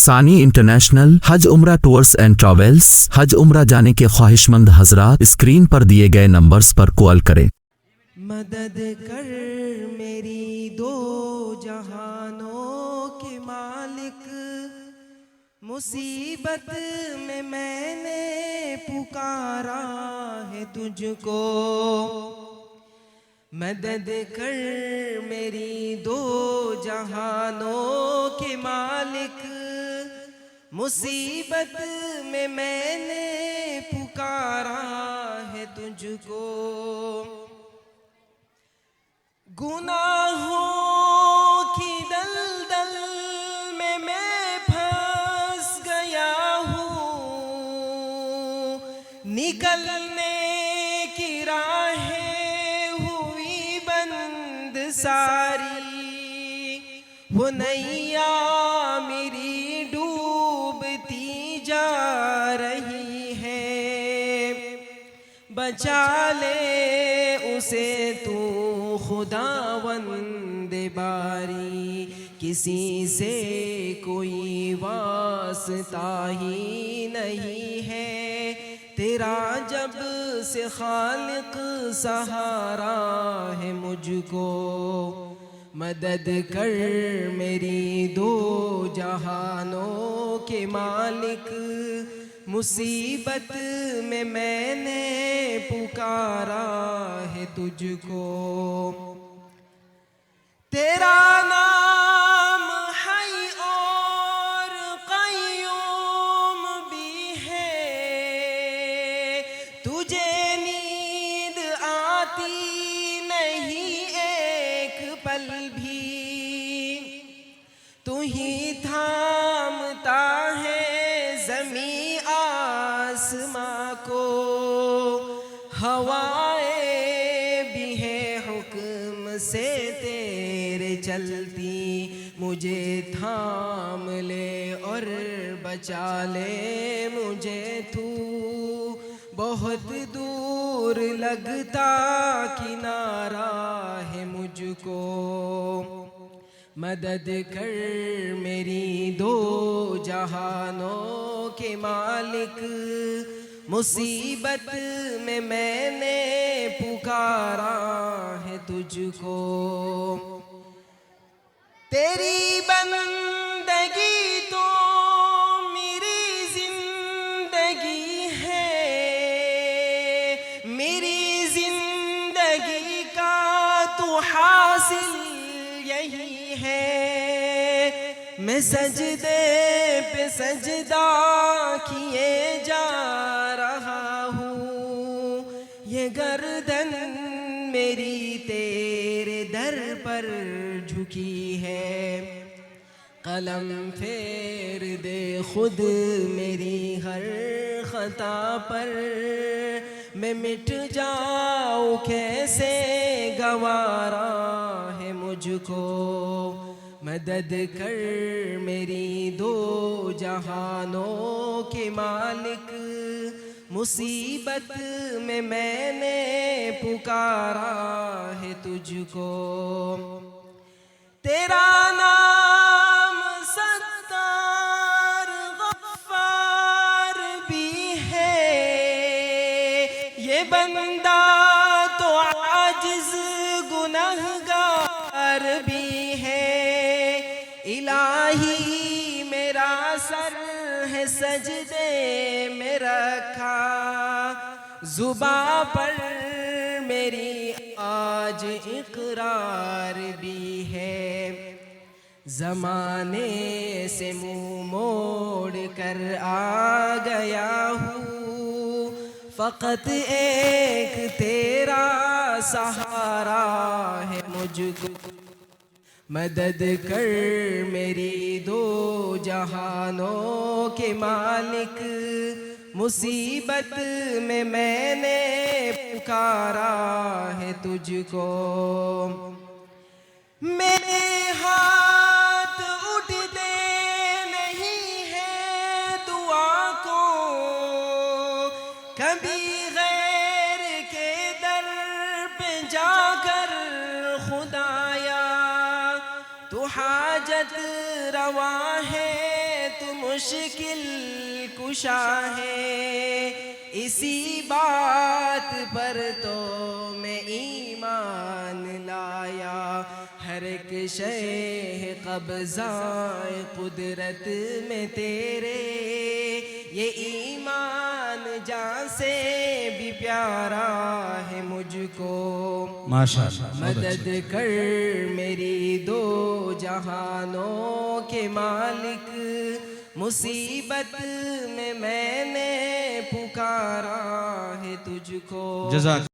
ثانی انٹرنیشنل حج عمرہ tours and travels حج عمرہ جانے کے خواہش مند حضرات اسکرین پر دیے گئے نمبرز پر کال کریں۔ مدد کر میری دو جہانوں کے مالک، مصیبت میں نے پکارا ہے تجھ کو۔ مدد کر میری دو جہانوں کے مالک، مصیبت میں نے پکارا ہے تجھ کو۔ گناہوں کی دلدل میں پھنس گیا ہوں، نکلنے کی راہیں ہوئی بند ساری، وہ نیا میری ڈوبتی جا رہی ہے، بچا لے اسے تو خداوند باری، کسی سے کوئی واسطہ ہی نہیں ہے، تیرا جب سے خالق سہارا ہے مجھ کو۔ مدد کر میری دو جہانوں کے مالک، مصیبت میں نے پکارا ہے تجھ کو۔ تیرا نام حی اور قیوم بھی ہے، تجھے نیند آتی نہیں ایک پل بھی، تو ہی تھامتا ہے زمین آسماں کو، ہوائیں بھی ہیں حکم سے تیرے چلتی، مجھے تھام لے اور بچا لے مجھے تو، بہت دور لگتا کنارہ ہے مجھ کو۔ مدد کر میری دو جہانوں کے مالک، مصیبت میں نے پکارا ہے تجھ کو۔ تیری بندگی تو میری زندگی ہے، میری زندگی کا تو حاصل یہی ہے، میں سجدے پہ سجدہ کیے جا رہا ہوں، یہ گردن میری تیرے در پر جھکی ہے، قلم پھیر دے خود میری ہر خطا پر، میں مٹ جاؤں کیسے گوارا ہے مجھ کو۔ مدد کر میری دو جہانوں کے مالک، مصیبت میں نے پکارا ہے تجھ کو۔ تیرا نام ستار غفار بھی ہے، یہ بندہ تو عاجز گنہگار بھی ہے، الہی میرا سر ہے سجدے میں رکھا، زباں پر میری آج اقرار بھی ہے، زمانے سے منہ موڑ کر آ گیا ہوں، فقط ایک تیرا سہارا ہے مجھ کو۔ مدد کر میری دو جہانوں کے مالک، مصیبت میں نے پکارا ہے تجھ کو۔ میرے ہاتھ اٹھتے نہیں ہیں دعا کو، کبھی غیر کے در پہ جا کر خدایا، تو حاجت روا ہے تو مشکل کشا ہے، اسی بات پر تو میں ایمان لایا، ہر ایک شے قبضہ قدرت میں تیرے، یہ ایمان جان سے بھی پیارا ہے مجھ کو، ماشاءاللہ مدد کر میری دو جہانوں کے مالک، مصیبت میں نے پکارا ہے تجھ کو۔ جزاک